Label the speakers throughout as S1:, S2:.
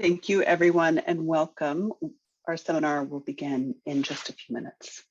S1: Thank you, everyone, and welcome. Our seminar will begin in just a few minutes.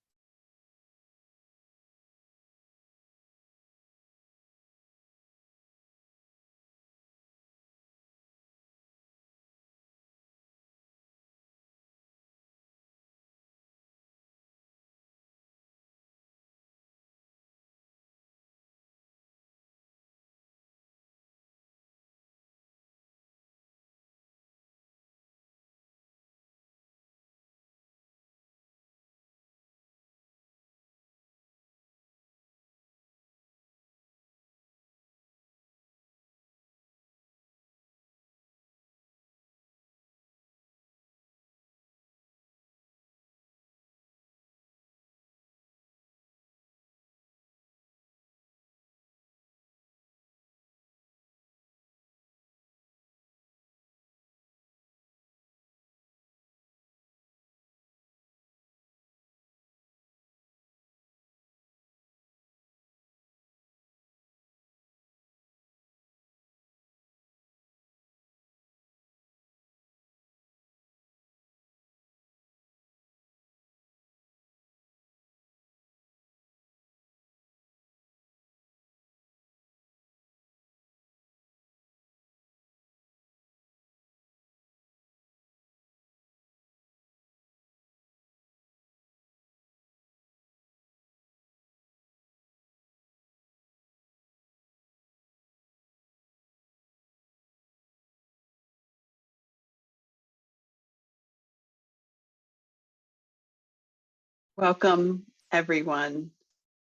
S1: Welcome, everyone.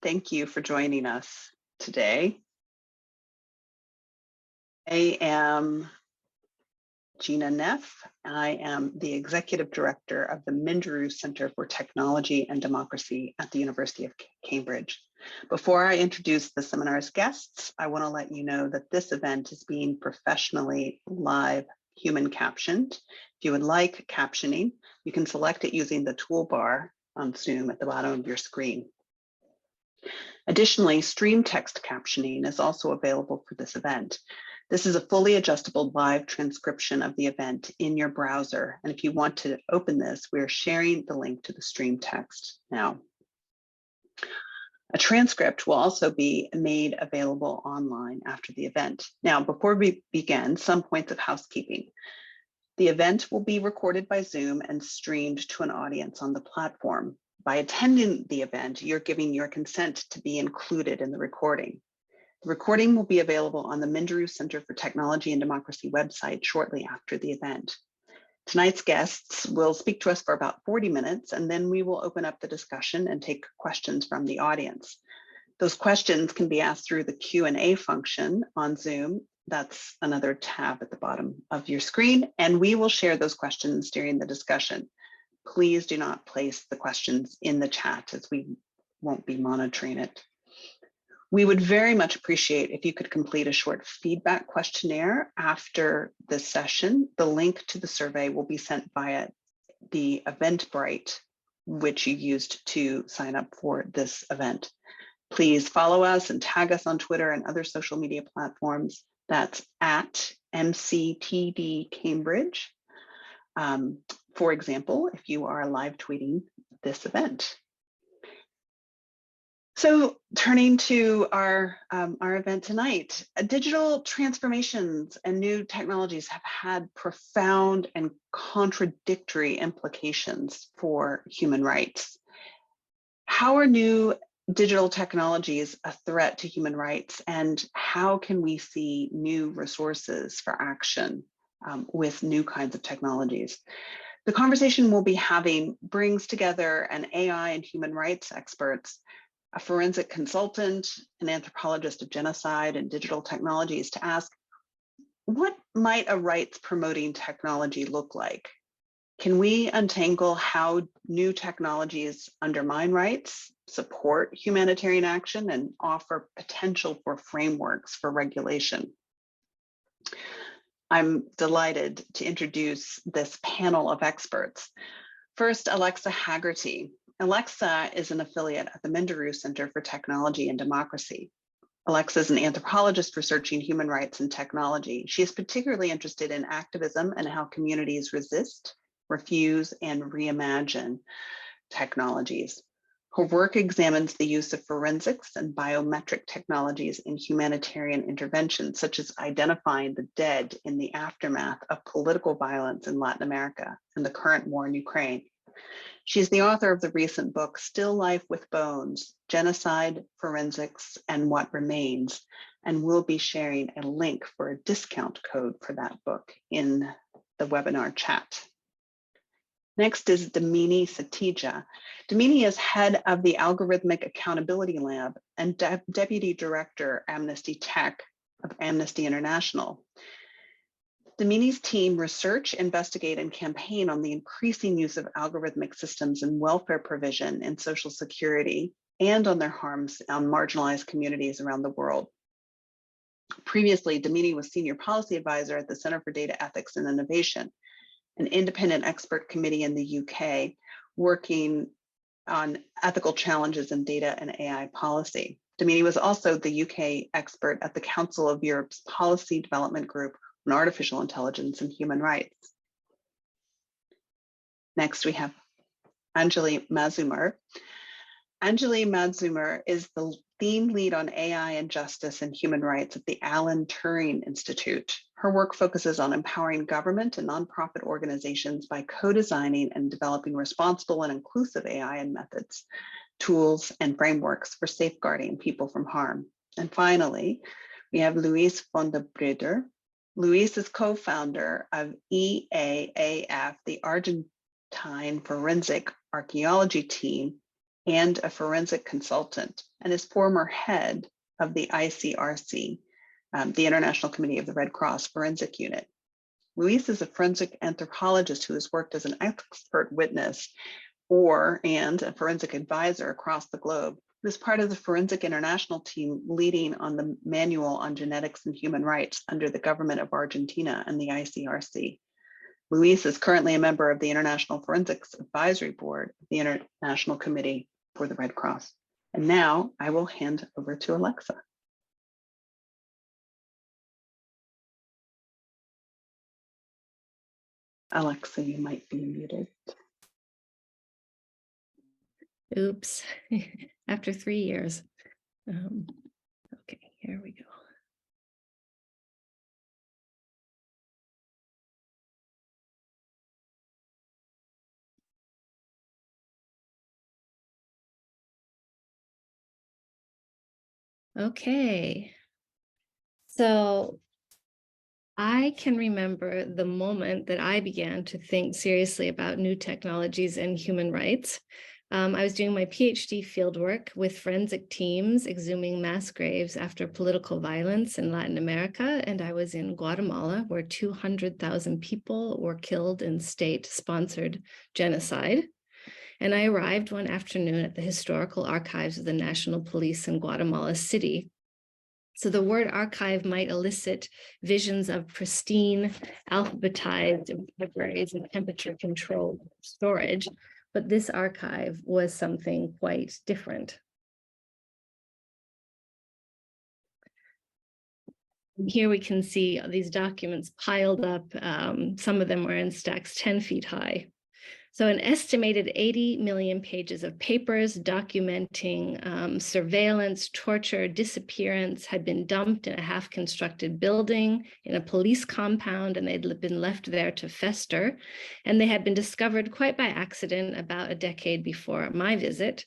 S1: Thank you for joining us today. I am Gina Neff. I am the Executive Director of the Minderoo Center for Technology and Democracy at the University of Cambridge. Before I introduce the seminar's guests, I want to let you know that this event is being professionally live human captioned. If you would like captioning, you can select it using the toolbar on Zoom at the bottom of your screen. Additionally, stream text captioning is also available for this event. This is a fully adjustable live transcription of the event in your browser. And if you want to open this, we're sharing the link to the stream text now. A transcript will also be made available online after the event. Now, before we begin, some points of housekeeping. The event will be recorded by Zoom and streamed to an audience on the platform. By attending the event, you're giving your consent to be included in the recording. The recording will be available on the Minderoo Center for Technology and Democracy website shortly after the event. Tonight's guests will speak to us for about 40 minutes, and then we will open up the discussion and take questions from the audience. Those questions can be asked through the Q&A function on Zoom. That's another tab at the bottom of your screen, and we will share those questions during the discussion. Please do not place the questions in the chat as we won't be monitoring it. We would very much appreciate if you could complete a short feedback questionnaire after this session. The link to the survey will be sent via the Eventbrite, which you used to sign up for this event. Please follow us and tag us on Twitter and other social media platforms. That's at MCTD Cambridge. For example, if you are live tweeting this event. So turning to our event tonight, digital transformations and new technologies have had profound and contradictory implications for human rights. How are new digital technologies a threat to human rights, and how can we see new resources for action with new kinds of technologies? The conversation we'll be having brings together an AI and human rights experts, a forensic consultant, an anthropologist of genocide and digital technologies to ask, what might a rights promoting technology look like? Can we untangle how new technologies undermine rights, support humanitarian action, and offer potential for frameworks for regulation? I'm delighted to introduce this panel of experts. First, Alexa Haggerty. Alexa is an affiliate at the Minderoo Center for Technology and Democracy. Alexa is an anthropologist researching human rights and technology. She is particularly interested in activism and how communities resist, refuse, and reimagine technologies. Her work examines the use of forensics and biometric technologies in humanitarian interventions, such as identifying the dead in the aftermath of political violence in Latin America and the current war in Ukraine. She's the author of the recent book, Still Life with Bones, Genocide, Forensics, and What Remains, and we'll be sharing a link for a discount code for that book in the webinar chat. Next is Damini Satija. Damini is head of the Algorithmic Accountability Lab and Deputy Director, Amnesty Tech of Amnesty International. Damini's team research, investigate, and campaign on the increasing use of algorithmic systems in welfare provision and social security, and on their harms on marginalized communities around the world. Previously, Damini was Senior Policy Advisor at the Center for Data Ethics and Innovation, an independent expert committee in the UK working on ethical challenges in data and AI policy. Damini was also the UK expert at the Council of Europe's Policy Development Group on Artificial Intelligence and Human Rights. Next, we have Anjali Mazumder. Anjali Mazumder is the theme lead on AI and justice and human rights at the Alan Turing Institute. Her work focuses on empowering government and nonprofit organizations by co-designing and developing responsible and inclusive AI and methods, tools, and frameworks for safeguarding people from harm. And finally, we have Luis Fondebrider. Luis is co-founder of EAAF, the Argentine Forensic Archaeology Team, and a forensic consultant, and is former head of the ICRC, the International Committee of the Red Cross Forensic Unit. Luis is a forensic anthropologist who has worked as an expert witness and a forensic advisor across the globe. He was part of the Forensic International team leading on the Manual on Genetics and Human Rights under the government of Argentina and the ICRC. Luis is currently a member of the International Forensics Advisory Board, the International Committee for the Red Cross. And now I will hand over to Alexa. Alexa, you might be muted.
S2: Oops, after 3 years. Okay, here we go. Okay, so I can remember the moment that I began to think seriously about new technologies and human rights. I was doing my PhD fieldwork with forensic teams exhuming mass graves after political violence in Latin America, and I was in Guatemala, where 200,000 people were killed in state-sponsored genocide. And I arrived one afternoon at the historical archives of the National Police in Guatemala City. So the word archive might elicit visions of pristine, alphabetized libraries and temperature-controlled storage, but this archive was something quite different. Here we can see these documents piled up. Some of them were in stacks 10 feet high. So an estimated 80 million pages of papers documenting surveillance, torture, disappearance had been dumped in a half-constructed building in a police compound, and they'd been left there to fester. And they had been discovered quite by accident about a decade before my visit.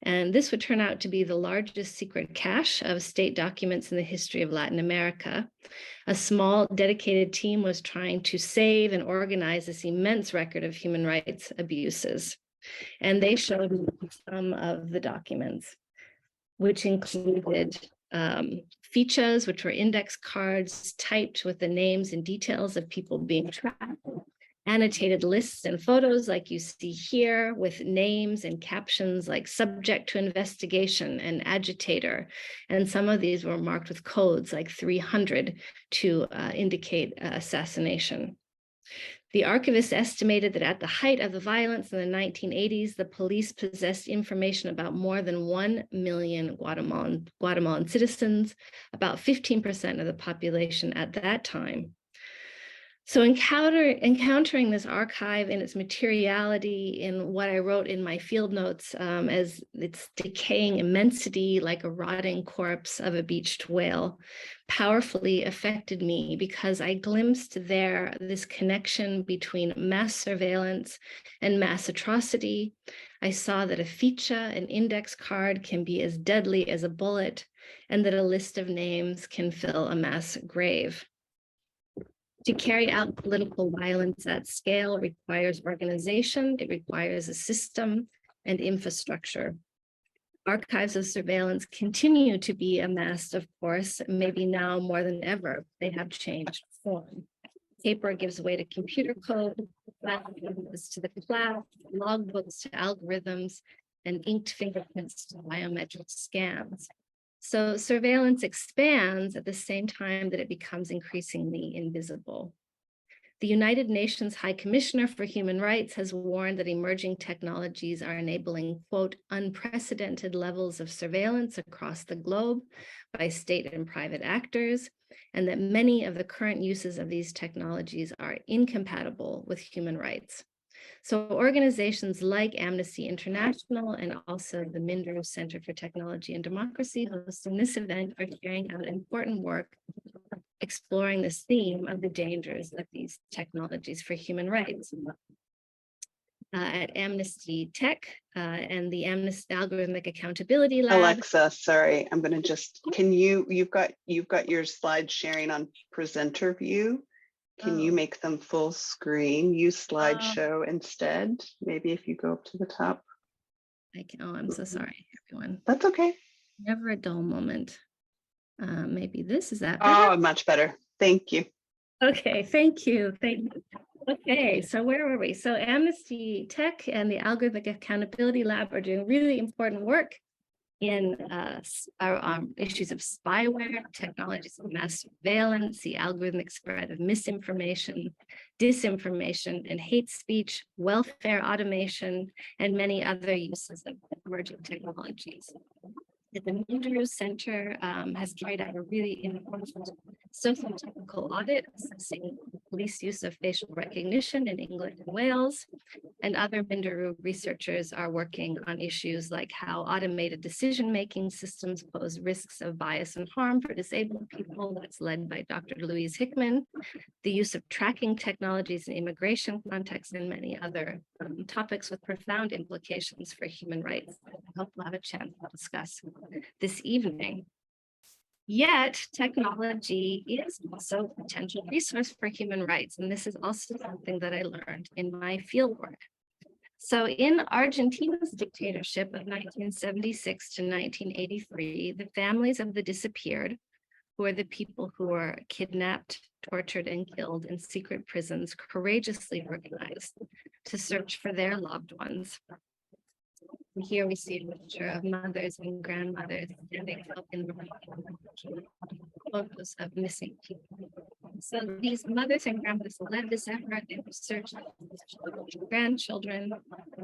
S2: And this would turn out to be the largest secret cache of state documents in the history of Latin America. A small, dedicated team was trying to save and organize this immense record of human rights abuses. And they showed me some of the documents, which included fichas, which were index cards typed with the names and details of people being tracked, annotated lists and photos like you see here with names and captions like subject to investigation and agitator. And some of these were marked with codes like 300 to indicate assassination. The archivist estimated that at the height of the violence in the 1980s, the police possessed information about more than 1 million Guatemalan citizens, about 15% of the population at that time. So encountering this archive in its materiality, in what I wrote in my field notes as its decaying immensity like a rotting corpse of a beached whale, powerfully affected me because I glimpsed there this connection between mass surveillance and mass atrocity. I saw that a ficha, an index card, can be as deadly as a bullet, and that a list of names can fill a mass grave. To carry out political violence at scale requires organization, it requires a system and infrastructure. Archives of surveillance continue to be amassed, of course, maybe now more than ever. They have changed form. Paper gives way to computer code, images to the cloud, logbooks to algorithms, and inked fingerprints to biometric scans. So surveillance expands at the same time that it becomes increasingly invisible. The United Nations High Commissioner for Human Rights has warned that emerging technologies are enabling, quote, unprecedented levels of surveillance across the globe by state and private actors, and that many of the current uses of these technologies are incompatible with human rights. So organizations like Amnesty International and also the Minderoo Center for Technology and Democracy hosting this event are carrying out important work exploring this theme of the dangers of these technologies for human rights. At Amnesty Tech and the Amnesty Algorithmic Accountability Lab.
S1: Alexa, sorry, I'm going to just, can you've got your slide sharing on presenter view. Can you make them full screen? Use slideshow instead. Maybe if you go up to the top.
S2: I can, I'm so sorry, everyone.
S1: That's okay.
S2: Never a dull moment. Maybe this, is that
S1: better?
S2: Oh,
S1: Much better. Thank you.
S2: Okay, thank you. Thank you. Okay, so where were we? So Amnesty Tech and the Algorithmic Accountability Lab are doing really important work in our issues of spyware, technologies of mass surveillance, the algorithmic spread of misinformation, disinformation, and hate speech, welfare automation, and many other uses of emerging technologies. The Minderoo Center has carried out a really important socio-technical audit assessing police use of facial recognition in England and Wales, and other Minderoo researchers are working on issues like how automated decision-making systems pose risks of bias and harm for disabled people. That's led by Dr. Louise Hickman, the use of tracking technologies in immigration contexts, and many other topics with profound implications for human rights. I hope we'll have a chance to discuss this evening. Yet, technology is also a potential resource for human rights, and this is also something that I learned in my fieldwork. So in Argentina's dictatorship of 1976 to 1983, the families of the disappeared, who are the people who were kidnapped, tortured, and killed in secret prisons, courageously organized to search for their loved ones. Here we see a picture of mothers and grandmothers standing up in the photos of missing people. So these mothers and grandmothers led this effort in search of grandchildren.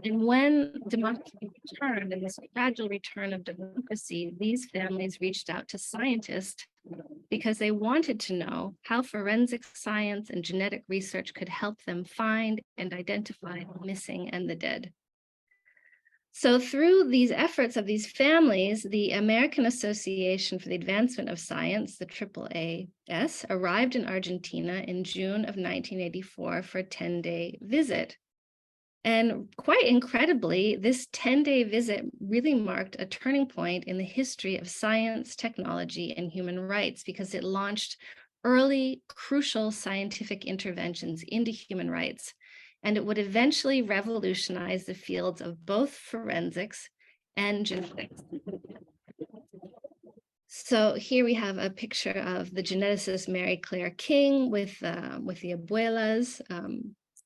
S2: And when democracy returned, and this gradual return of democracy, these families reached out to scientists because they wanted to know how forensic science and genetic research could help them find and identify the missing and the dead. So through these efforts of these families, the American Association for the Advancement of Science, the AAAS, arrived in Argentina in June of 1984 for a 10-day visit. And quite incredibly, this 10-day visit really marked a turning point in the history of science, technology, and human rights, because it launched early, crucial scientific interventions into human rights. And it would eventually revolutionize the fields of both forensics and genetics. So here we have a picture of the geneticist Mary Claire King with the abuelas.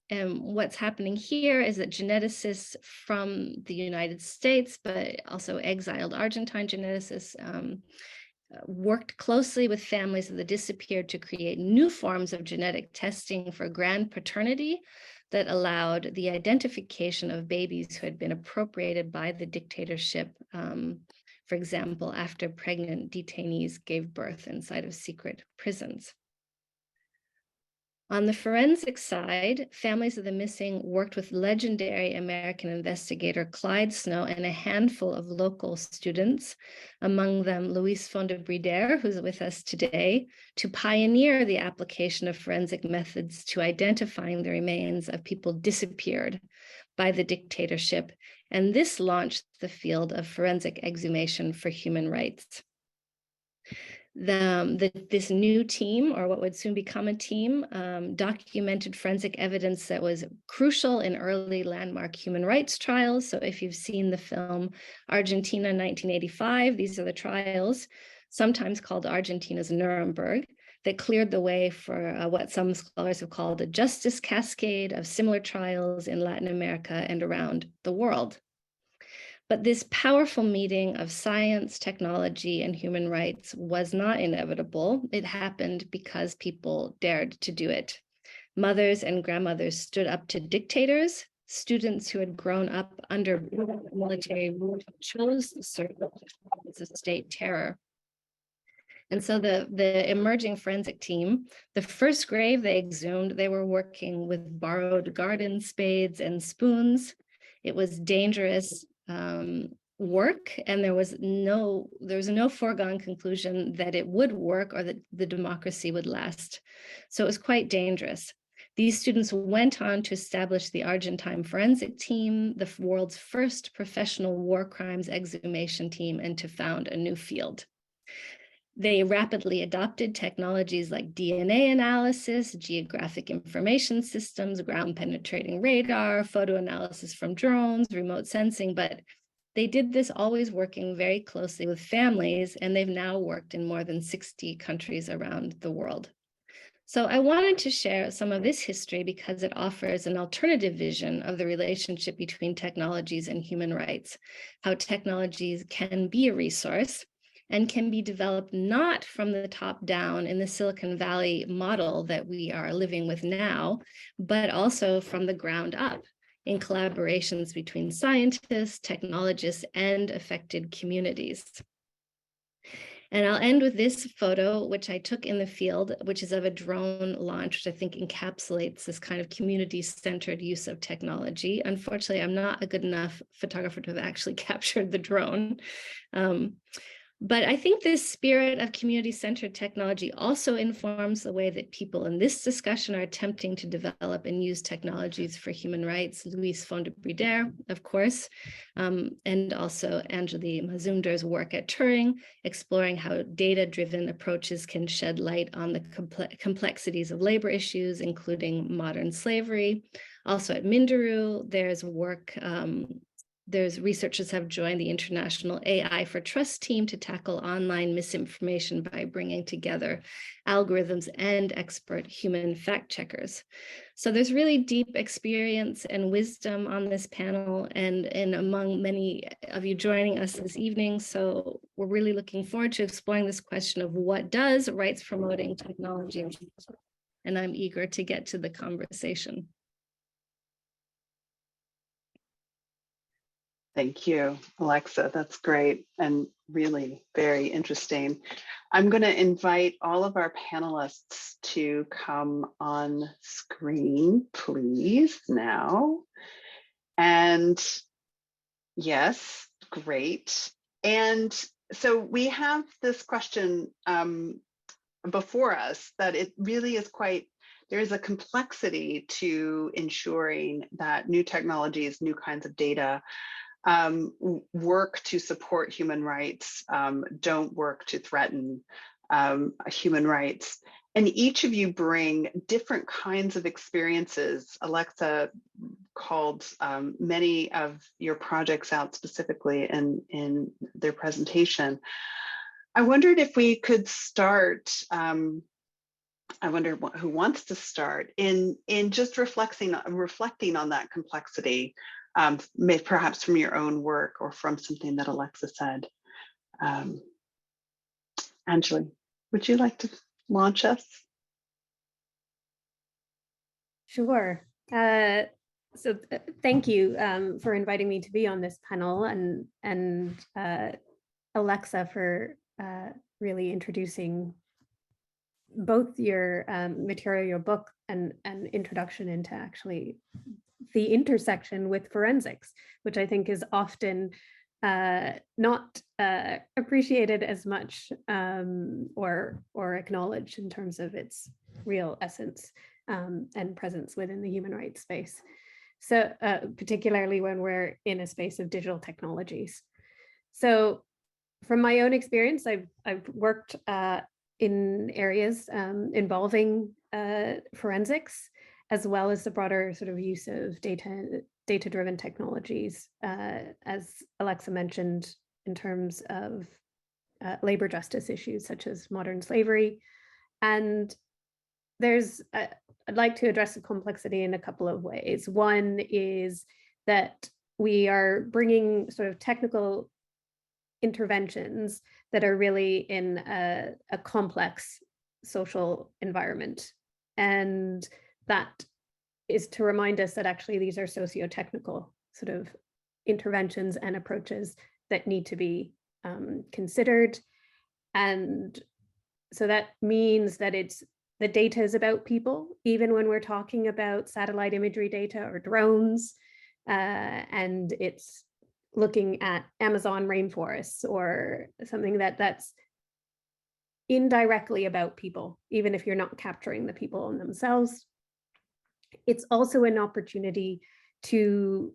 S2: And what's happening here is that geneticists from the United States, but also exiled Argentine geneticists, worked closely with families of the disappeared to create new forms of genetic testing for grand paternity that allowed the identification of babies who had been appropriated by the dictatorship, for example, after pregnant detainees gave birth inside of secret prisons. On the forensic side, families of the missing worked with legendary American investigator Clyde Snow and a handful of local students, among them Luis Fondebrider, who's with us today, to pioneer the application of forensic methods to identifying the remains of people disappeared by the dictatorship. And this launched the field of forensic exhumation for human rights. This new team, or what would soon become a team, documented forensic evidence that was crucial in early landmark human rights trials. So if you've seen the film Argentina 1985, these are the trials, sometimes called Argentina's Nuremberg, that cleared the way for what some scholars have called a justice cascade of similar trials in Latin America and around the world. But this powerful meeting of science, technology, and human rights was not inevitable. It happened because people dared to do it. Mothers and grandmothers stood up to dictators. Students who had grown up under military rule chose the service of state terror. And so the emerging forensic team, the first grave they exhumed, they were working with borrowed garden spades and spoons. It was dangerous work, and there was no foregone conclusion that it would work or that the democracy would last. So it was quite dangerous. These students went on to establish the Argentine forensic team, the world's first professional war crimes exhumation team, and to found a new field. They rapidly adopted technologies like DNA analysis, geographic information systems, ground penetrating radar, photo analysis from drones, remote sensing, but they did this always working very closely with families, and they've now worked in more than 60 countries around the world. So I wanted to share some of this history because it offers an alternative vision of the relationship between technologies and human rights, how technologies can be a resource and can be developed not from the top down in the Silicon Valley model that we are living with now, but also from the ground up in collaborations between scientists, technologists, and affected communities. And I'll end with this photo, which I took in the field, which is of a drone launch, which I think encapsulates this kind of community-centered use of technology. Unfortunately, I'm not a good enough photographer to have actually captured the drone. But I think this spirit of community-centered technology also informs the way that people in this discussion are attempting to develop and use technologies for human rights. Luis Fondebrider, of course, and also Anjali Mazumder's work at Turing, exploring how data-driven approaches can shed light on the complexities of labor issues, including modern slavery. Also at Minderoo, there's work There's researchers have joined the International AI for Trust team to tackle online misinformation by bringing together algorithms and expert human fact checkers. So there's really deep experience and wisdom on this panel and among many of you joining us this evening. So we're really looking forward to exploring this question of what does rights promoting technology, and I'm eager to get to the conversation.
S1: Thank you, Alexa. That's great and really very interesting. I'm going to invite all of our panelists to come on screen, please, now. And yes, great. And so we have this question before us that it really is quite, there is a complexity to ensuring that new technologies, new kinds of data work to support human rights, don't work to threaten human rights. And each of you bring different kinds of experiences. Alexa called many of your projects out specifically in their presentation. I wondered if we could start, I wonder who wants to start in just reflecting on that complexity, perhaps from your own work or from something that Alexa said. Anjali, would you like to launch us?
S3: Sure. Thank you for inviting me to be on this panel, and Alexa for really introducing both your material, your book, and introduction into actually the intersection with forensics, which I think is often not appreciated as much or acknowledged in terms of its real essence and presence within the human rights space. So particularly when we're in a space of digital technologies. So from my own experience, I've worked in areas involving forensics, as well as the broader sort of use of data-driven technologies, as Alexa mentioned, in terms of labor justice issues such as modern slavery. And there's, I'd like to address the complexity in a couple of ways. One is that we are bringing sort of technical interventions that are really in a complex social environment. And that is to remind us that actually these are socio-technical sort of interventions and approaches that need to be considered. And so that means that the data is about people, even when we're talking about satellite imagery data or drones, and it's looking at Amazon rainforests or something that's indirectly about people, even if you're not capturing the people in themselves. It's also an opportunity to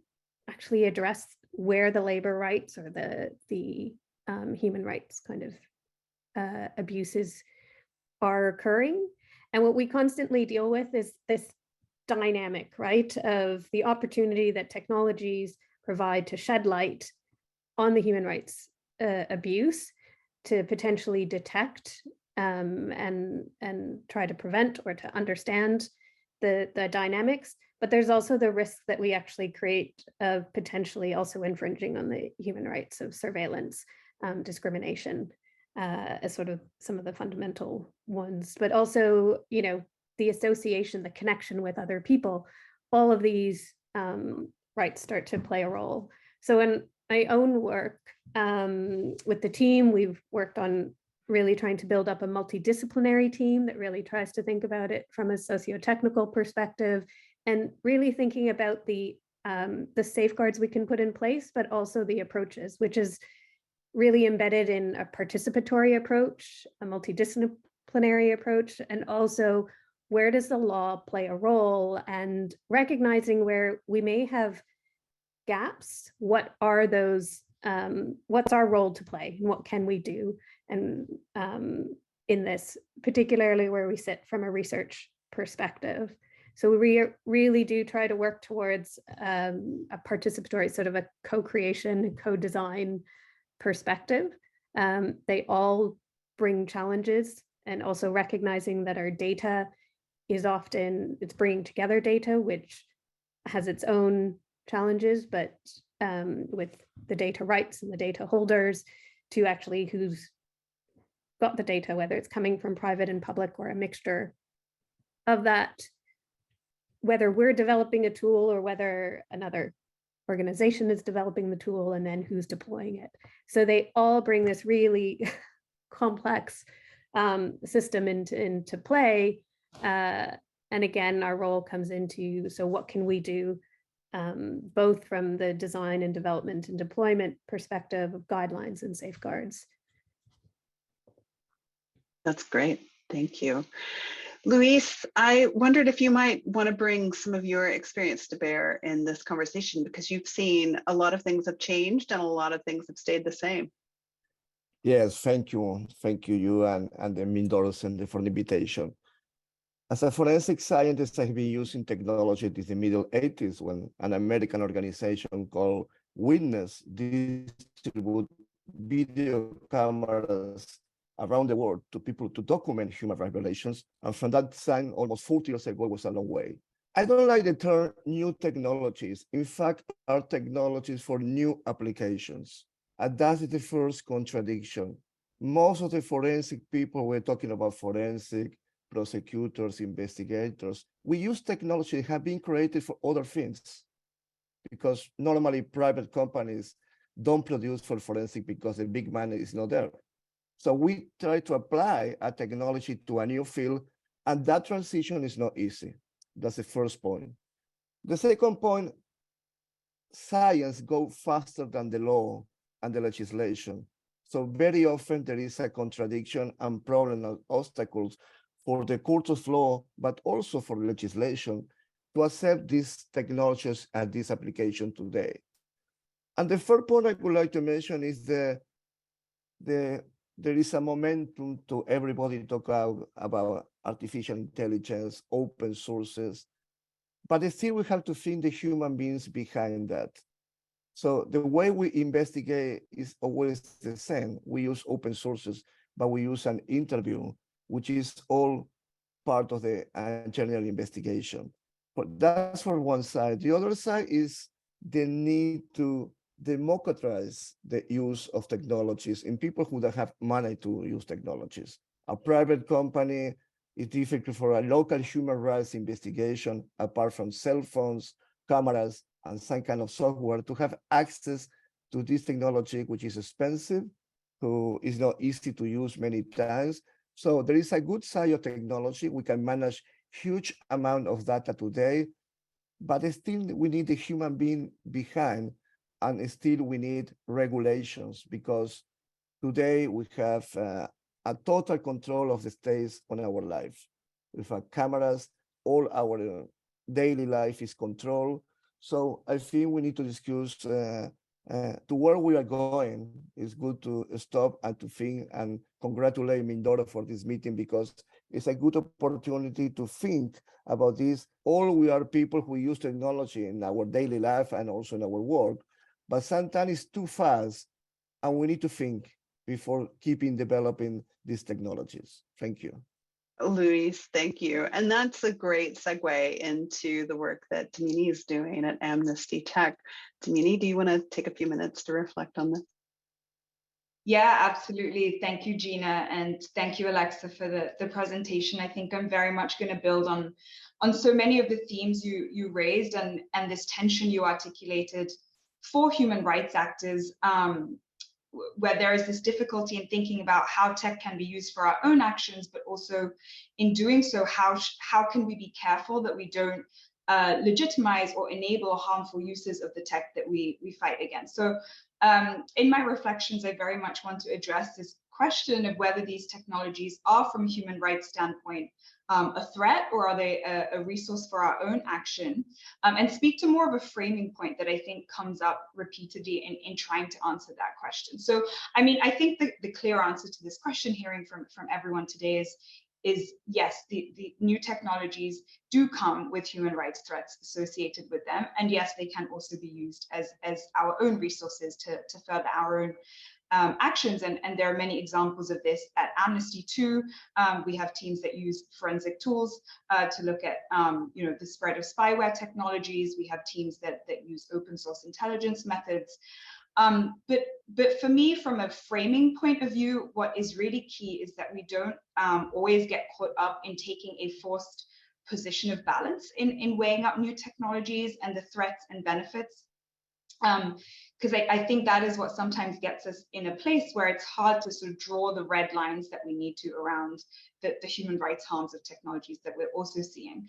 S3: actually address where the labor rights or the human rights kind of abuses are occurring. And what we constantly deal with is this dynamic, right, of the opportunity that technologies provide to shed light on the human rights abuse, to potentially detect and try to prevent or to understand the dynamics. But there's also the risk that we actually create of potentially also infringing on the human rights of surveillance, discrimination, as sort of some of the fundamental ones, but also, you know, the association, the connection with other people, all of these rights start to play a role. So in my own work with the team, we've worked on really trying to build up a multidisciplinary team that really tries to think about it from a socio-technical perspective, and really thinking about the safeguards we can put in place, but also the approaches, which is really embedded in a participatory approach, a multidisciplinary approach, and also where does the law play a role, and recognizing where we may have gaps, what are those, what's our role to play and what can we do, and in this, particularly where we sit from a research perspective. So we really do try to work towards a participatory sort of a co-creation, co-design perspective. They all bring challenges, and also recognizing that our data is often, it's bringing together data, which has its own challenges, but with the data rights and the data holders to actually who's got the data, whether it's coming from private and public or a mixture of that, whether we're developing a tool or whether another organization is developing the tool, and then who's deploying it. So they all bring this really complex system into play. And again, our role comes into, so what can we do, both from the design and development and deployment perspective of guidelines and safeguards.
S1: That's great. Thank you. Luis, I wondered if you might want to bring some of your experience to bear in this conversation, because you've seen a lot of things have changed and a lot of things have stayed the same.
S4: Yes, thank you. Thank you, you and the Minderoo Center for the invitation. As a forensic scientist, I've been using technology since the middle 80s when an American organization called Witness distributed video cameras around the world to people to document human rights violations. And from that time, almost 40 years ago, it was a long way. I don't like the term new technologies. In fact, are technologies for new applications. And that is the first contradiction. most of the forensic people, we're talking about forensic, prosecutors, investigators, we use technology that have been created for other things, because normally private companies don't produce for forensic because the big money is not there. So we try to apply a technology to a new field, and that transition is not easy. That's the first point. The second point, science goes faster than the law and the legislation. So very often there is a contradiction and problem and obstacles for the court of law, but also for legislation to accept these technologies and this application today. And the third point I would like to mention is there is a momentum to everybody talk about artificial intelligence, open sources, but still we have to think the human beings behind that. So the way we investigate is always the same. We use open sources, but we use an interview, which is all part of the general investigation. But that's for one side. The other side is the need to democratize the use of technologies in people who don't have money to use technologies. A private company, it's difficult for a local human rights investigation, apart from cell phones, cameras, and some kind of software, to have access to this technology, which is expensive, who is not easy to use many times. So there is a good side of technology. We can manage huge amount of data today, but still we need the human being behind, and still we need regulations, because today we have a total control of the states on our life. With our cameras, all our daily life is controlled. So I think we need to discuss to where we are going. It's good to stop and to think, and congratulate Minderoo for this meeting, because it's a good opportunity to think about this. All we are people who use technology in our daily life and also in our work, but sometimes it's too fast, and we need to think before keeping developing these technologies. Thank you.
S1: Luis, thank you. And that's a great segue into the work that Damini is doing at Amnesty Tech. Damini, do you want to take a few minutes to reflect on this?
S5: Yeah, absolutely. Thank you, Gina, and thank you, Alexa, for the presentation. I think I'm very much going to build on so many of the themes you raised, and this tension you articulated for human rights actors, where there is this difficulty in thinking about how tech can be used for our own actions, but also in doing so, how can we be careful that we don't legitimize or enable harmful uses of the tech that we fight against. So in my reflections, I very much want to address this question of whether these technologies are, from a human rights standpoint, a threat, or are they a resource for our own action, and speak to more of a framing point that I think comes up repeatedly in trying to answer that question. So, I mean, I think the clear answer to this question, hearing from everyone today, is yes, the new technologies do come with human rights threats associated with them, and yes, they can also be used as our own resources to further our own actions, and there are many examples of this at Amnesty too. We have teams that use forensic tools to look at the spread of spyware technologies. We have teams that use open source intelligence methods. But for me, from a framing point of view, what is really key is that we don't always get caught up in taking a forced position of balance in weighing up new technologies and the threats and benefits. Because I think that is what sometimes gets us in a place where it's hard to sort of draw the red lines that we need to around the human rights harms of technologies that we're also seeing.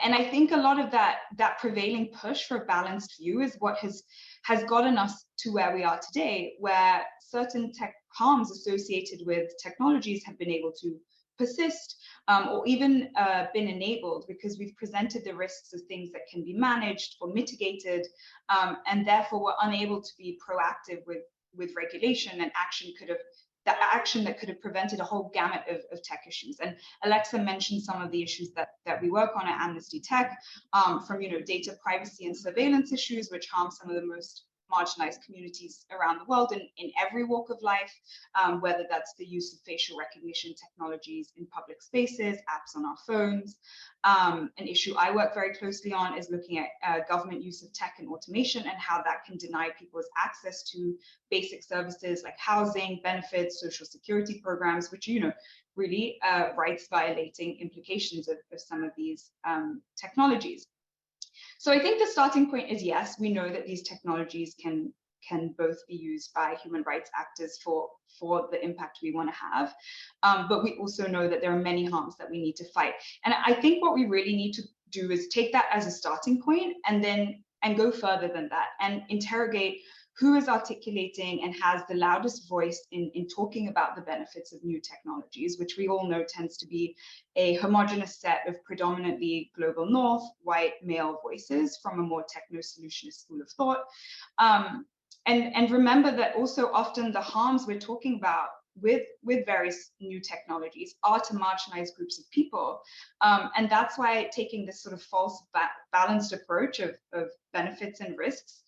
S5: And I think a lot of that prevailing push for a balanced view is what has gotten us to where we are today, where certain tech harms associated with technologies have been able to persist, or even been enabled, because we've presented the risks as things that can be managed or mitigated, and therefore we're unable to be proactive with regulation and action that could have prevented a whole gamut of tech issues. And Alexa mentioned some of the issues that we work on at Amnesty Tech, from data privacy and surveillance issues, which harm some of the most marginalized communities around the world in every walk of life, whether that's the use of facial recognition technologies in public spaces, apps on our phones. An issue I work very closely on is looking at government use of tech and automation and how that can deny people's access to basic services like housing, benefits, social security programs, which, you know, really rights violating implications of some of these technologies. So I think the starting point is, yes, we know that these technologies can both be used by human rights actors for the impact we want to have, but we also know that there are many harms that we need to fight. And I think what we really need to do is take that as a starting point and go further than that and interrogate who is articulating and has the loudest voice in talking about the benefits of new technologies, which we all know tends to be a homogenous set of predominantly global north, white male voices from a more techno-solutionist school of thought. And remember that also often the harms we're talking about with various new technologies are to marginalized groups of people. And that's why taking this sort of false balanced approach of benefits and risks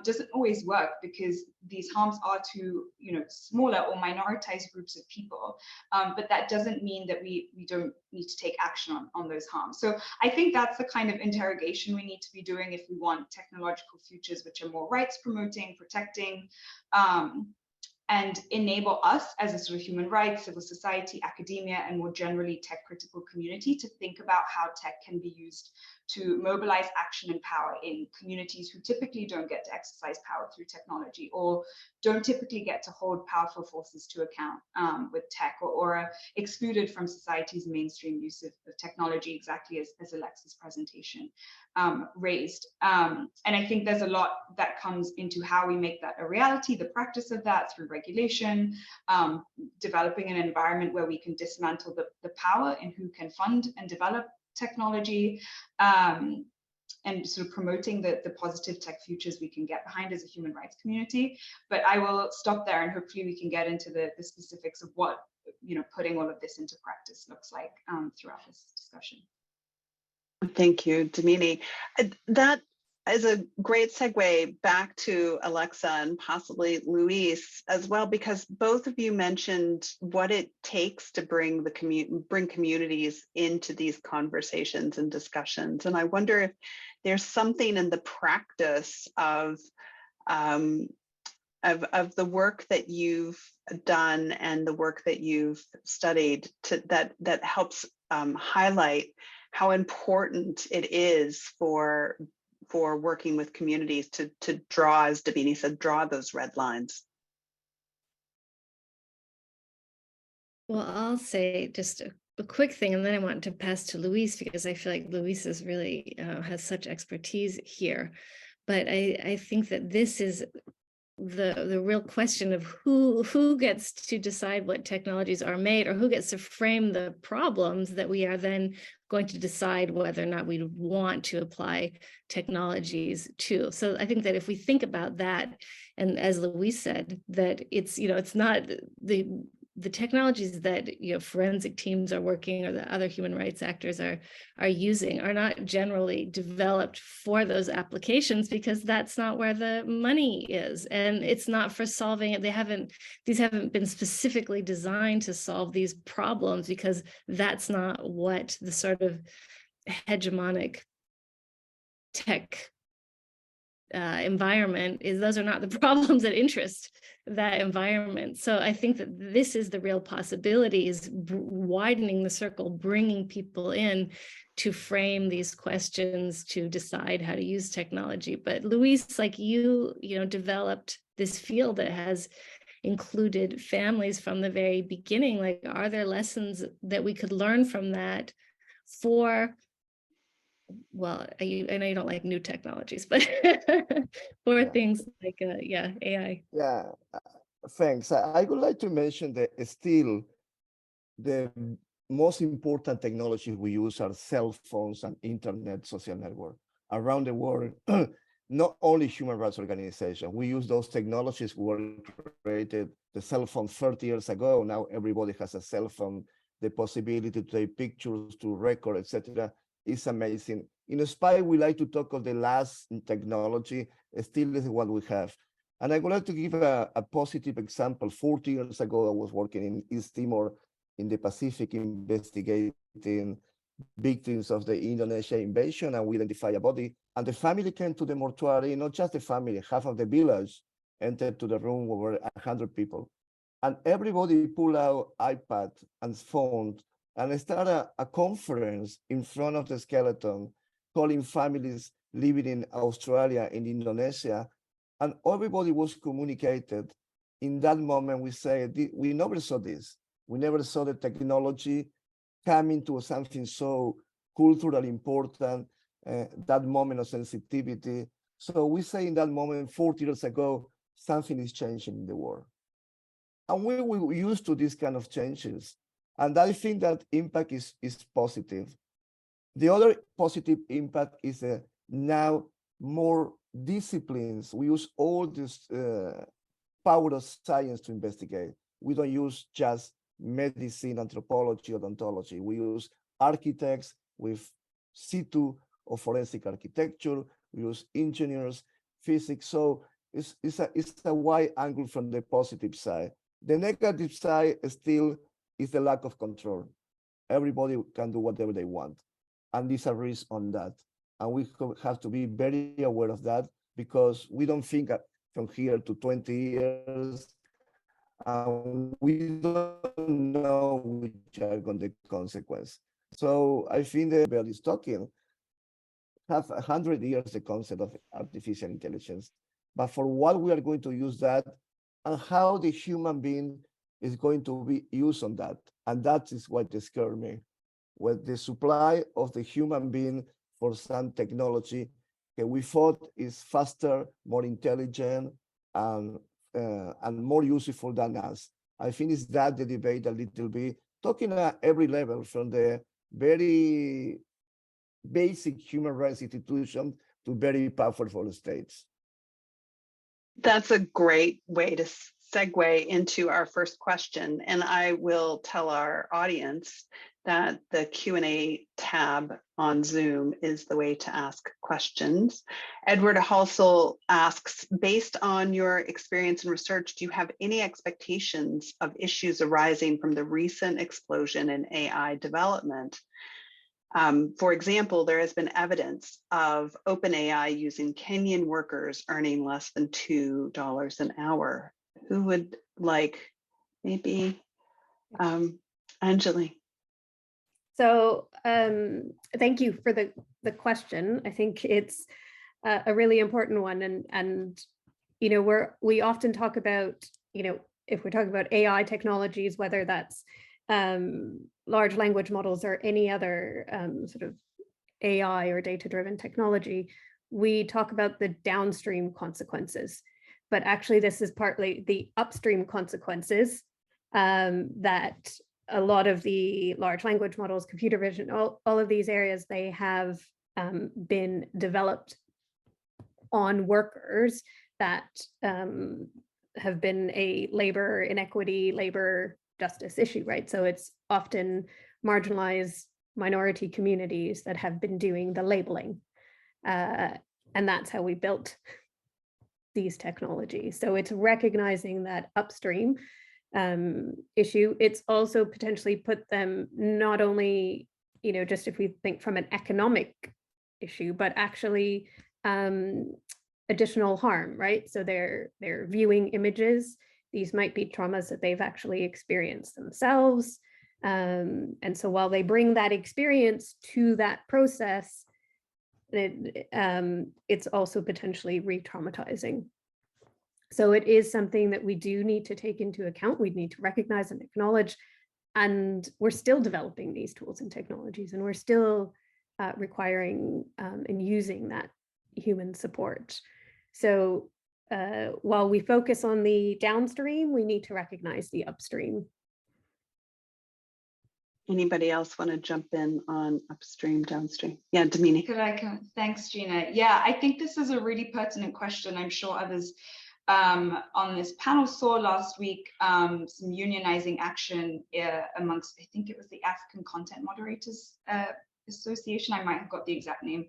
S5: doesn't always work, because these harms are to, you know, smaller or minoritized groups of people. But that doesn't mean that we don't need to take action on those harms. So I think that's the kind of interrogation we need to be doing if we want technological futures which are more rights promoting, protecting, and enable us as a sort of human rights, civil society, academia, and more generally tech critical community to think about how tech can be used to mobilize action and power in communities who typically don't get to exercise power through technology, or don't typically get to hold powerful forces to account with tech, or are excluded from society's mainstream use of technology, exactly as Alexa's presentation raised. And I think there's a lot that comes into how we make that a reality, the practice of that through regulation, developing an environment where we can dismantle the power in who can fund and develop technology, and sort of promoting the positive tech futures we can get behind as a human rights community. But I will stop there, and hopefully we can get into the specifics of what, you know, putting all of this into practice looks like throughout this discussion.
S1: Thank you, Damini. That is a great segue back to Alexa and possibly Luis as well, because both of you mentioned what it takes to bring communities into these conversations and discussions. And I wonder if there's something in the practice of the work that you've done and the work that you've studied that helps highlight how important it is for working with communities to draw, as Damini said, draw those red lines.
S2: Well, I'll say just a quick thing, and then I want to pass to Luis, because I feel like Luis is really has such expertise here. But I think that this is the real question of who gets to decide what technologies are made, or who gets to frame the problems that we are then going to decide whether or not we want to apply technologies to. So I think that if we think about that, and as Luis said, that it's, you know, it's not the technologies that, you know, forensic teams are working, or the other human rights actors are using, are not generally developed for those applications, because that's not where the money is, and it's not for solving it. These haven't been specifically designed to solve these problems, because that's not what the sort of hegemonic tech environment is. Those are not the problems that interest that environment. So I think that this is the real possibility, is widening the circle, bringing people in to frame these questions, to decide how to use technology. But Luis, like you know, developed this field that has included families from the very beginning. Like, are there lessons that we could learn from that for, well, I know you don't like new technologies, but for things like AI.
S4: Yeah, thanks. I would like to mention that still the most important technologies we use are cell phones and internet social network around the world. Not only human rights organizations, we use those technologies were created, the cell phone 30 years ago. Now everybody has a cell phone, the possibility to take pictures, to record, etc. is amazing. in SPY, we like to talk of the last in technology, still is what we have. And I would like to give a positive example. 40 years ago, I was working in East Timor in the Pacific investigating victims of the Indonesia invasion, and we identified a body. And the family came to the mortuary, not just the family, half of the village entered to the room where were 100 people. And everybody pulled out iPad and phone and started a conference in front of the skeleton, calling families living in Australia, in Indonesia, and everybody was communicated. In that moment, we said, we never saw this. We never saw the technology coming to something so culturally important, that moment of sensitivity. So we say in that moment, 40 years ago, something is changing in the world. And we were used to these kind of changes. And I think that impact is positive. The other positive impact is now more disciplines. We use all this power of science to investigate. We don't use just medicine, anthropology, odontology. We use architects with situ or forensic architecture. We use engineers, physics. So it's a wide angle from the positive side. The negative side still is the lack of control. Everybody can do whatever they want. And there's a risk on that. And we have to be very aware of that, because we don't think from here to 20 years, we don't know which are going to be the consequences. So I think the Bell is talking, have 100 years the concept of artificial intelligence. But for what we are going to use that, and how the human being is going to be used on that. And that is what scares me. With the supply of the human being for some technology that we thought is faster, more intelligent, and more useful than us. I think it's that the debate a little bit, talking at every level, from the very basic human rights institution to very powerful states.
S1: That's a great way to segue into our first question. And I will tell our audience that the Q&A tab on Zoom is the way to ask questions. Edward Halsell asks, based on your experience and research, do you have any expectations of issues arising from the recent explosion in AI development? For example, there has been evidence of OpenAI using Kenyan workers earning less than $2 an hour. Who would like, maybe Anjali?
S3: So thank you for the question. I think it's a really important one. And you know, we often talk about, you know, if we're talking about AI technologies, whether that's large language models or any other sort of AI or data-driven technology, we talk about the downstream consequences. But actually, this is partly the upstream consequences that a lot of the large language models, computer vision, all of these areas, they have been developed on workers that have been a labor inequity, labor justice issue, right? So it's often marginalized minority communities that have been doing the labeling. And that's how we built these technologies. So it's recognizing that upstream issue. It's also potentially put them not only, you know, just if we think from an economic issue, but actually additional harm, right? So they're viewing images. These might be traumas that they've actually experienced themselves. And so while they bring that experience to that process, it's also potentially re-traumatizing. So it is something that we do need to take into account. We need to recognize and acknowledge, and we're still developing these tools and technologies, and we're still requiring and using that human support. So while we focus on the downstream, we need to recognize the upstream.
S1: Anybody else want to jump in on upstream, downstream? Yeah, Damini.
S5: Could I come? Thanks, Gina. Yeah, I think this is a really pertinent question. I'm sure others on this panel saw last week some unionizing action amongst, I think it was the African content moderators Association, I might have got the exact name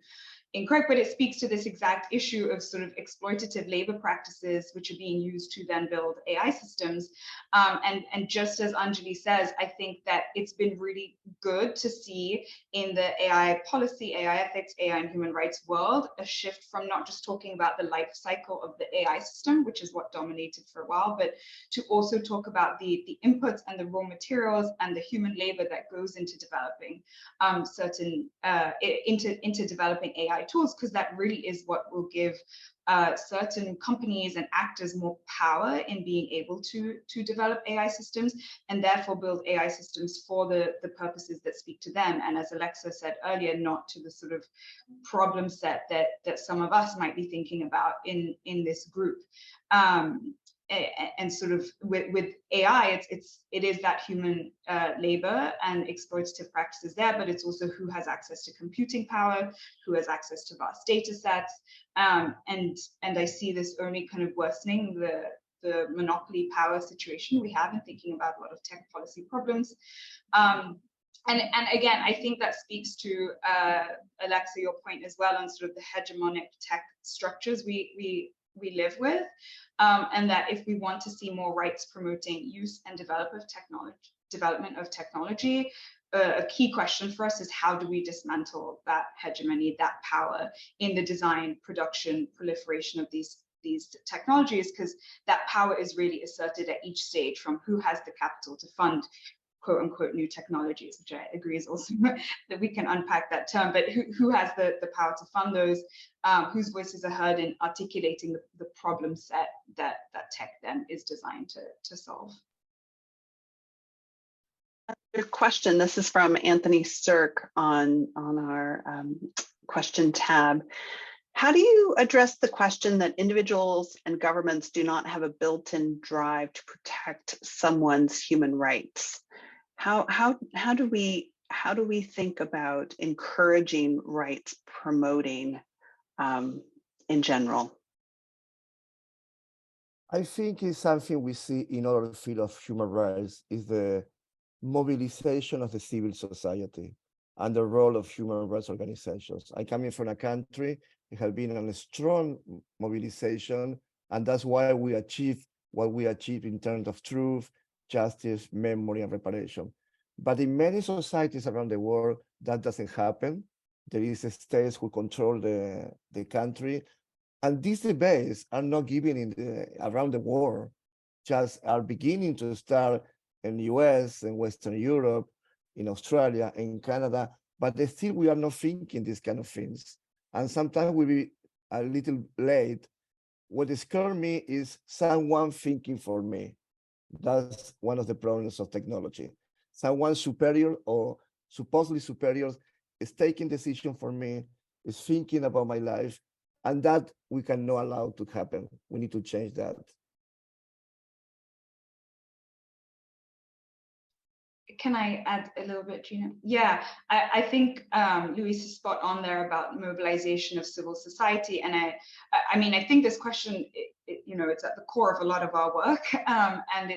S5: incorrect, but it speaks to this exact issue of sort of exploitative labor practices which are being used to then build AI systems. And just as Anjali says, I think that it's been really good to see in the AI policy, AI ethics, AI and human rights world, a shift from not just talking about the life cycle of the AI system, which is what dominated for a while, but to also talk about the inputs and the raw materials and the human labor that goes into developing into developing AI tools, because that really is what will give certain companies and actors more power in being able to develop AI systems and therefore build AI systems for the purposes that speak to them. And as Alexa said earlier, not to the sort of problem set that some of us might be thinking about in this group. And sort of with AI, it is that human labor and exploitative practices there, but it's also who has access to computing power, who has access to vast data sets, and I see this only kind of worsening the monopoly power situation we have in thinking about a lot of tech policy problems. And again, I think that speaks to Alexa, your point as well on sort of the hegemonic tech structures we live with, and that if we want to see more rights promoting use and development of technology, a key question for us is how do we dismantle that hegemony, that power in the design, production, proliferation of these technologies, because that power is really asserted at each stage, from who has the capital to fund quote unquote new technologies, which I agree is also that we can unpack that term, but who has the power to fund those, whose voices are heard in articulating the problem set that tech then is designed to solve.
S1: Another question, this is from Anthony Sirk on our question tab. How do you address the question that individuals and governments do not have a built-in drive to protect someone's human rights? How do we think about encouraging rights promoting in general?
S4: I think it's something we see in other field of human rights, is the mobilization of the civil society and the role of human rights organizations. I come in from a country that has been on a strong mobilization, and that's why we achieve what we achieve in terms of truth, justice, memory, and reparation. But in many societies around the world, that doesn't happen. There is states who control the country, and these debates are not given around the world, just are beginning to start in the US and Western Europe, in Australia, in Canada, but still we are not thinking these kind of things. And sometimes we'll be a little late. What scares me is someone thinking for me. That's one of the problems of technology. Someone superior or supposedly superior is taking decision for me, is thinking about my life, and that we cannot allow to happen. We need to change that.
S5: Can I add a little bit, Gina? Yeah, I think Luis is spot on there about mobilization of civil society, and I mean, I think this question, it's at the core of a lot of our work, and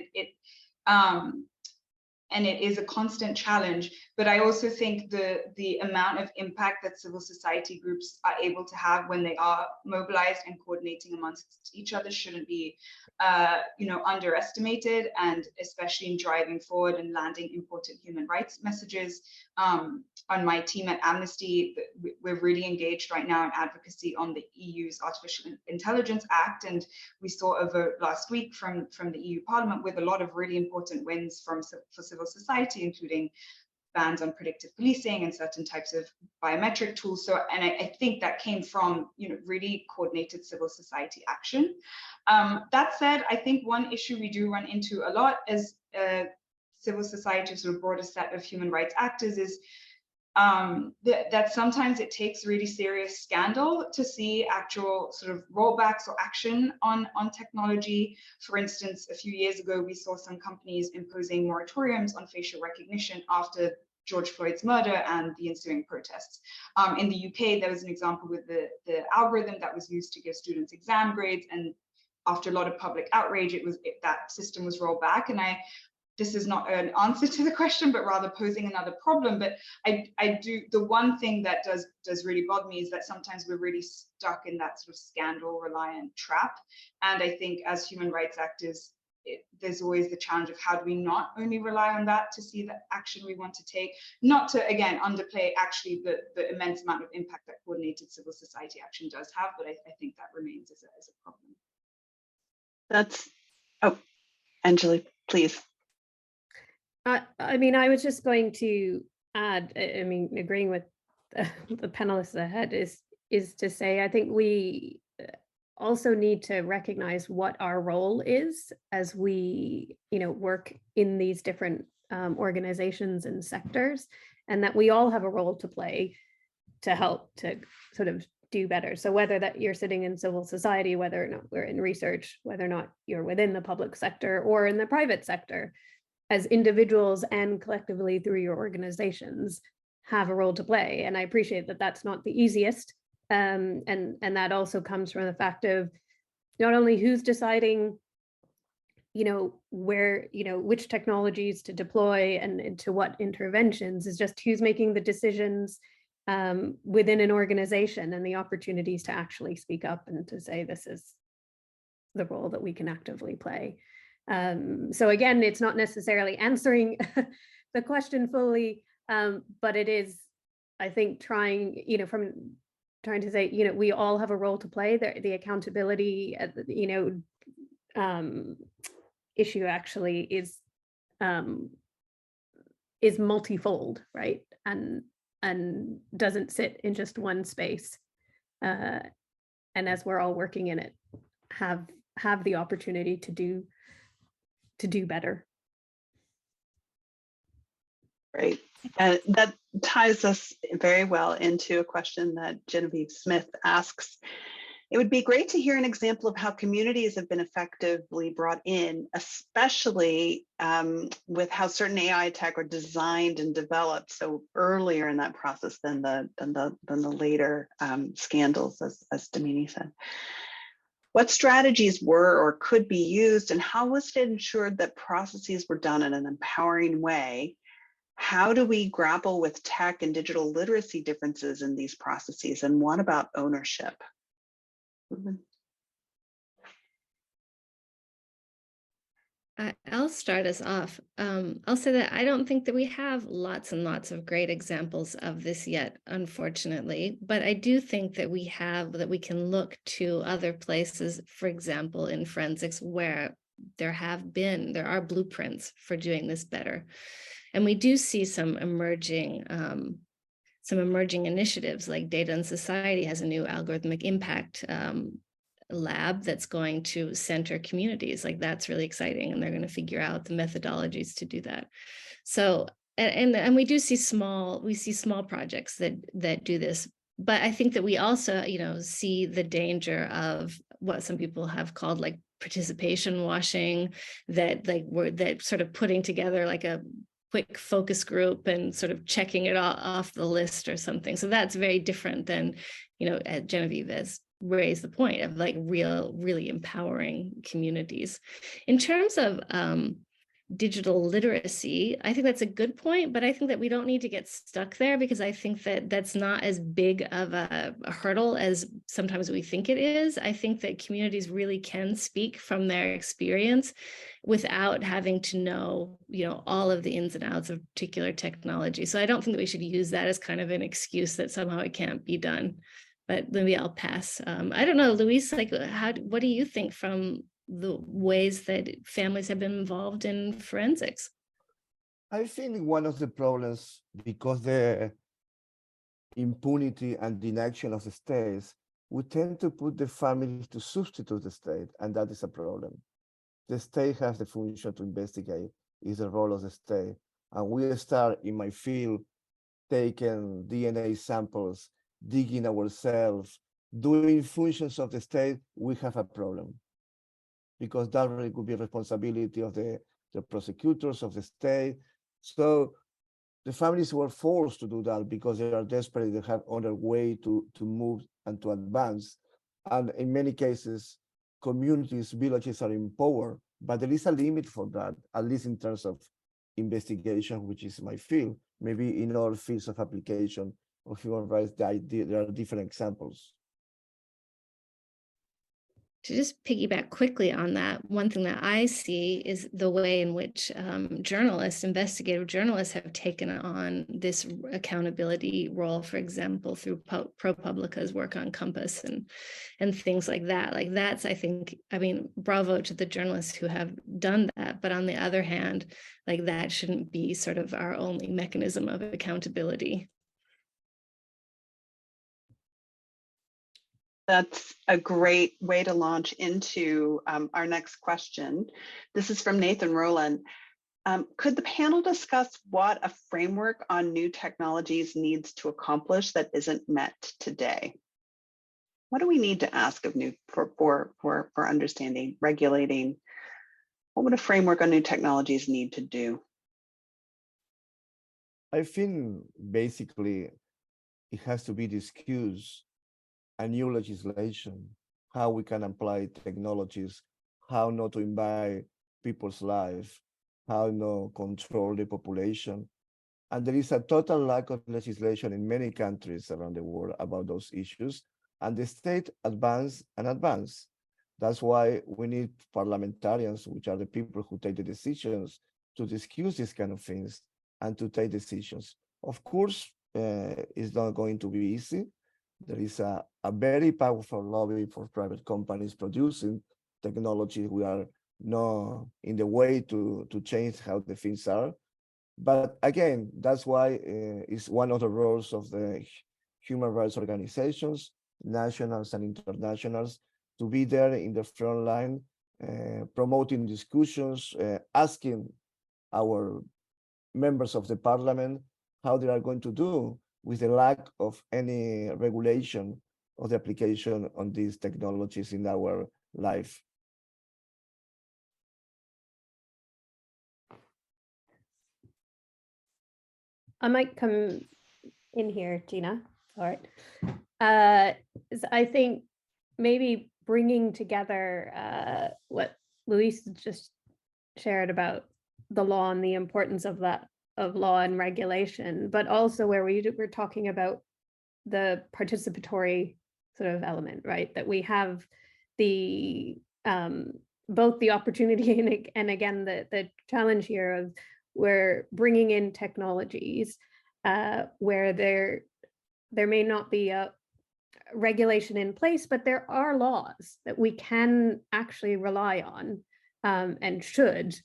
S5: it is a constant challenge. But I also think the amount of impact that civil society groups are able to have when they are mobilized and coordinating amongst each other shouldn't be underestimated, and especially in driving forward and landing important human rights messages. On my team at Amnesty, we're really engaged right now in advocacy on the EU's Artificial Intelligence Act, and we saw a vote last week from the EU Parliament with a lot of really important wins for civil society, including bans on predictive policing and certain types of biometric tools. So, and I think that came from really coordinated civil society action. That said, I think one issue we do run into a lot as civil society, sort of broader set of human rights actors, is that sometimes it takes really serious scandal to see actual sort of rollbacks or action on technology. For instance, a few years ago, we saw some companies imposing moratoriums on facial recognition after George Floyd's murder and the ensuing protests. In the UK, there was an example with the algorithm that was used to give students exam grades, and after a lot of public outrage, that system was rolled back. And this is not an answer to the question, but rather posing another problem. But I do, the one thing that does really bother me is that sometimes we're really stuck in that sort of scandal reliant trap. And I think as human rights actors, there's always the challenge of how do we not only rely on that to see the action we want to take, not to, again, underplay actually the immense amount of impact that coordinated civil society action does have, but I think that remains as a problem.
S1: That's, oh, Anjali, please.
S3: I mean, I was just going to add, I mean, agreeing with the panelists ahead is to say, I think we also need to recognize what our role is as we, work in these different organizations and sectors, and that we all have a role to play to help to sort of do better. So whether that you're sitting in civil society, whether or not we're in research, whether or not you're within the public sector or in the private sector, as individuals and collectively through your organizations have a role to play. And I appreciate that that's not the easiest. And that also comes from the fact of not only who's deciding, where, which technologies to deploy and to what interventions, is just who's making the decisions within an organization and the opportunities to actually speak up and to say, this is the role that we can actively play. So again, it's not necessarily answering the question fully, but it is, I think, trying to say, we all have a role to play. The accountability, issue actually is multifold, right? And doesn't sit in just one space. And as we're all working in it, have the opportunity to do better.
S1: Great. That ties us very well into a question that Genevieve Smith asks. It would be great to hear an example of how communities have been effectively brought in, especially with how certain AI tech are designed and developed so earlier in that process than the later scandals, as Damini said. What strategies were or could be used, and how was it ensured that processes were done in an empowering way? How do we grapple with tech and digital literacy differences in these processes? And what about ownership?
S2: I'll start us off. I'll say that I don't think that we have lots and lots of great examples of this yet, unfortunately, but I do think that we can look to other places, for example, in forensics, where there are blueprints for doing this better. And we do see some emerging initiatives, like Data and Society has a new algorithmic impact lab that's going to center communities. Like, that's really exciting, and they're going to figure out the methodologies to do that. So, and we do see small projects that do this. But I think that we also, see the danger of what some people have called like participation washing, that sort of putting together like a quick focus group and sort of checking it off the list or something. So that's very different than, Genevieve has raised the point of like really empowering communities. In terms of digital literacy, I think that's a good point, but I think that we don't need to get stuck there, because I think that that's not as big of a hurdle as sometimes we think it is. I think that communities really can speak from their experience without having to know, all of the ins and outs of particular technology. So I don't think that we should use that as kind of an excuse that somehow it can't be done. But maybe I'll pass. I don't know, Luis, like, what do you think from the ways that families have been involved in forensics?
S4: I think one of the problems, because the impunity and inaction of the states, we tend to put the family to substitute the state, and that is a problem. The state has the function to investigate, is the role of the state. And we start in my field taking DNA samples, digging ourselves, doing functions of the state, we have a problem. Because that really could be a responsibility of the prosecutors of the state. So the families were forced to do that because they are desperate, they have other way to move and to advance. And in many cases, communities, villages are empowered but there is a limit for that, at least in terms of investigation, which is my field. Maybe in other fields of application of human rights, there are different examples.
S2: To just piggyback quickly on that, one thing that I see is the way in which journalists, investigative journalists, have taken on this accountability role, for example, through ProPublica's work on Compass and things like that. Like that's, I think, I mean, bravo to the journalists who have done that. But on the other hand, like that shouldn't be sort of our only mechanism of accountability.
S1: That's a great way to launch into our next question. This is from Nathan Rowland. Could the panel discuss what a framework on new technologies needs to accomplish that isn't met today? What do we need to ask of new for understanding, regulating? What would a framework on new technologies need to do?
S4: I think basically it has to be discussed a new legislation, how we can apply technologies, how not to invade people's life, how not control the population. And there is a total lack of legislation in many countries around the world about those issues. And the state advance and advance. That's why we need parliamentarians, which are the people who take the decisions, to discuss these kind of things and to take decisions. Of course, it's not going to be easy. There is a very powerful lobby for private companies producing technology. We are not in the way to change how the things are. But again, that's why it's one of the roles of the human rights organizations, nationals and internationals, to be there in the front line, promoting discussions, asking our members of the parliament how they are going to do with the lack of any regulation of the application on these technologies in our life.
S3: I might come in here, Gina. All right. I think maybe bringing together what Luis just shared about the law and the importance of that, of law and regulation, but also where we're talking about the participatory sort of element, right? That we have the both the opportunity and again the challenge here of we're bringing in technologies where there may not be a regulation in place, but there are laws that we can actually rely on and should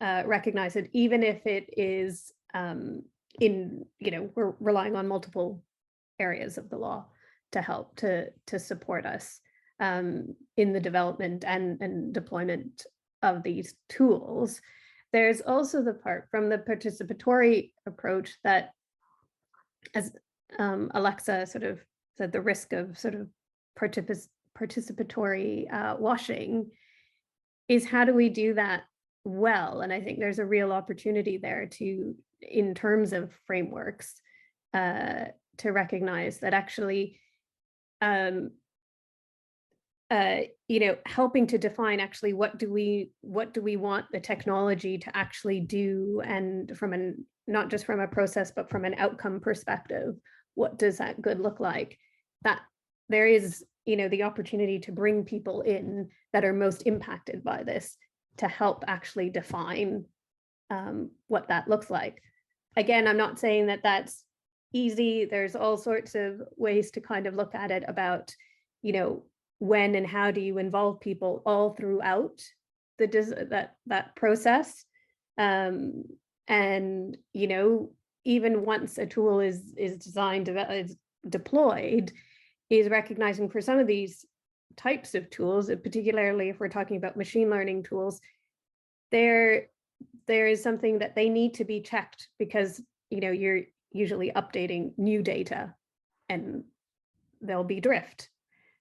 S3: recognize it, even if it is we're relying on multiple areas of the law to help to support us in the development and deployment of these tools. There's also the part from the participatory approach that, as Alexa sort of said, the risk of sort of participatory washing is how do we do that well? And I think there's a real opportunity there to, in terms of frameworks, to recognize that actually, helping to define actually what do we want the technology to actually do, and from not just from a process, but from an outcome perspective, what does that good look like? That there is, the opportunity to bring people in that are most impacted by this to help actually define what that looks like. Again, I'm not saying that that's easy. There's all sorts of ways to kind of look at it about, when and how do you involve people all throughout that process. And, even once a tool is designed, is deployed, is recognizing for some of these types of tools, particularly if we're talking about machine learning tools, there is something that they need to be checked because, you're usually updating new data and there'll be drift.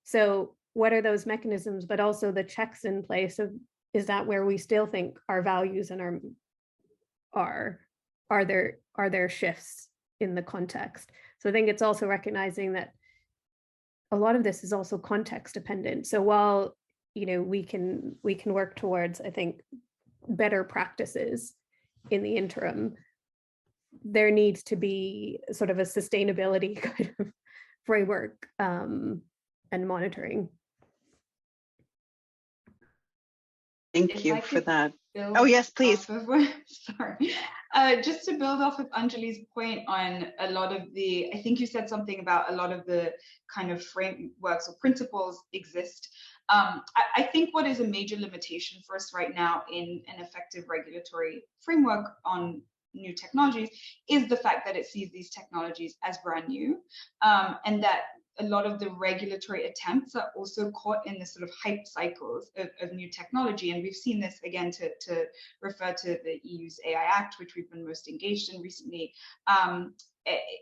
S3: So what are those mechanisms, but also the checks in place of, is that where we still think our values and are there shifts in the context? So I think it's also recognizing that a lot of this is also context dependent. So while, we can work towards, I think, better practices in the interim. There needs to be sort of a sustainability kind of framework and monitoring.
S1: Thank you for that. Oh, yes, please.
S5: Sorry. Just to build off of Anjali's point on a lot of the, I think you said something about a lot of the kind of frameworks or principles exist. I think what is a major limitation for us right now in an effective regulatory framework on new technologies is the fact that it sees these technologies as brand new, and that a lot of the regulatory attempts are also caught in the sort of hype cycles of new technology. And we've seen this, again, to refer to the EU's AI Act, which we've been most engaged in recently,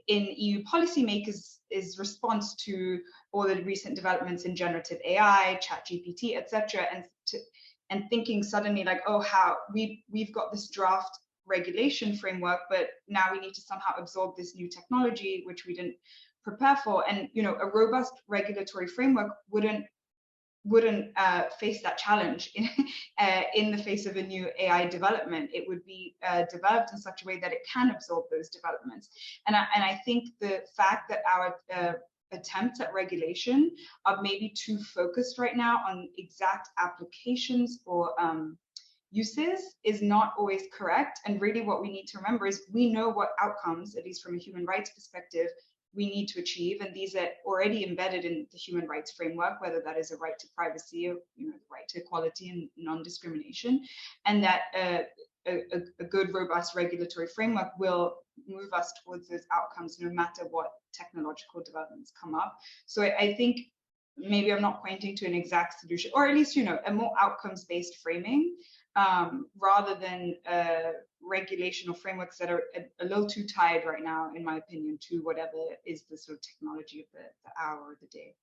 S5: in EU policymakers' response to all the recent developments in generative AI, ChatGPT, etc., and thinking suddenly like, oh, how we've got this draft regulation framework, but now we need to somehow absorb this new technology, which we didn't prepare for. And a robust regulatory framework wouldn't face that challenge in the face of a new AI development. It would be developed in such a way that it can absorb those developments. And I think the fact that our attempts at regulation are maybe too focused right now on exact applications or uses is not always correct. And really what we need to remember is we know what outcomes, at least from a human rights perspective, we need to achieve, and these are already embedded in the human rights framework, whether that is a right to privacy or the right to equality and non-discrimination, and that a good, robust regulatory framework will move us towards those outcomes no matter what technological developments come up. So I think maybe I'm not pointing to an exact solution, or at least a more outcomes-based framing, rather than regulation or frameworks that are a little too tied right now, in my opinion, to whatever is the sort of technology of the hour or the day.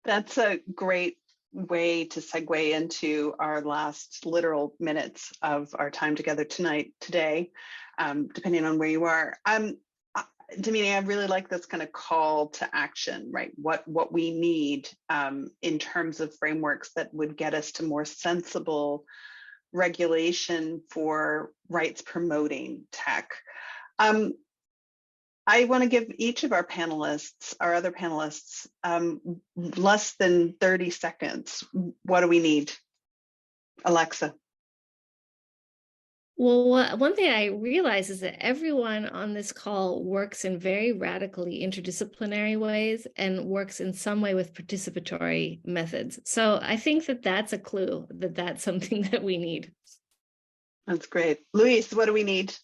S1: That's a great way to segue into our last literal minutes of our time together today, depending on where you are. Damini, I really like this kind of call to action, right? What we need in terms of frameworks that would get us to more sensible regulation for rights promoting tech. I want to give each of our panelists, our other panelists, less than 30 seconds. What do we need? Alexa.
S2: Well, one thing I realize is that everyone on this call works in very radically interdisciplinary ways and works in some way with participatory methods. So I think that that's a clue that that's something that we need.
S1: That's great. Luis, what do we need?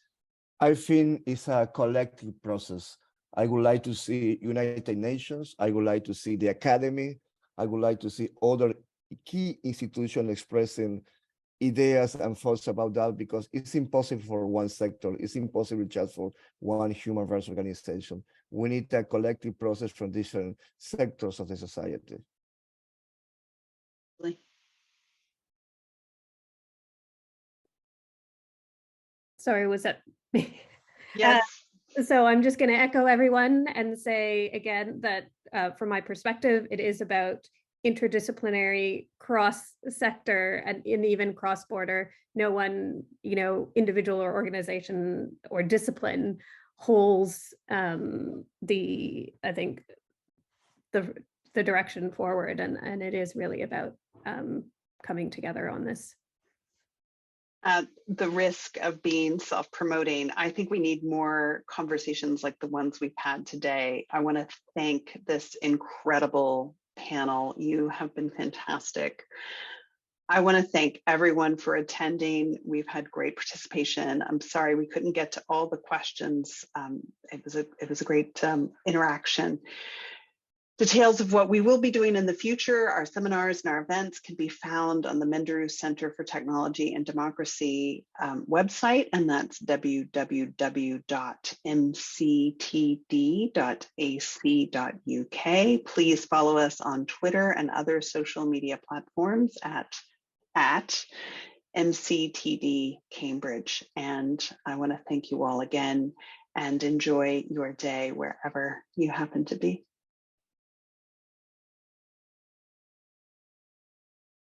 S4: I think it's a collective process. I would like to see United Nations. I would like to see the academy. I would like to see other key institutions expressing ideas and thoughts about that, because it's impossible for one sector. It's impossible just for one human rights organization. We need a collective process from different sectors of the society.
S3: Sorry, was that me?
S1: Yes.
S3: So I'm just going to echo everyone and say again that from my perspective, it is about interdisciplinary, cross-sector, and even cross-border. No one, individual or organization or discipline holds the direction forward, and it is really about coming together on this.
S1: At the risk of being self-promoting, I think we need more conversations like the ones we've had today. I want to thank this incredible panel. You have been fantastic. I want to thank everyone for attending. We've had great participation. I'm sorry we couldn't get to all the questions. It was a great interaction. Details of what we will be doing in the future, our seminars and our events, can be found on the Minderoo Center for Technology and Democracy website, and that's www.mctd.ac.uk. Please follow us on Twitter and other social media platforms at MCTD Cambridge. And I want to thank you all again and enjoy your day wherever you happen to be.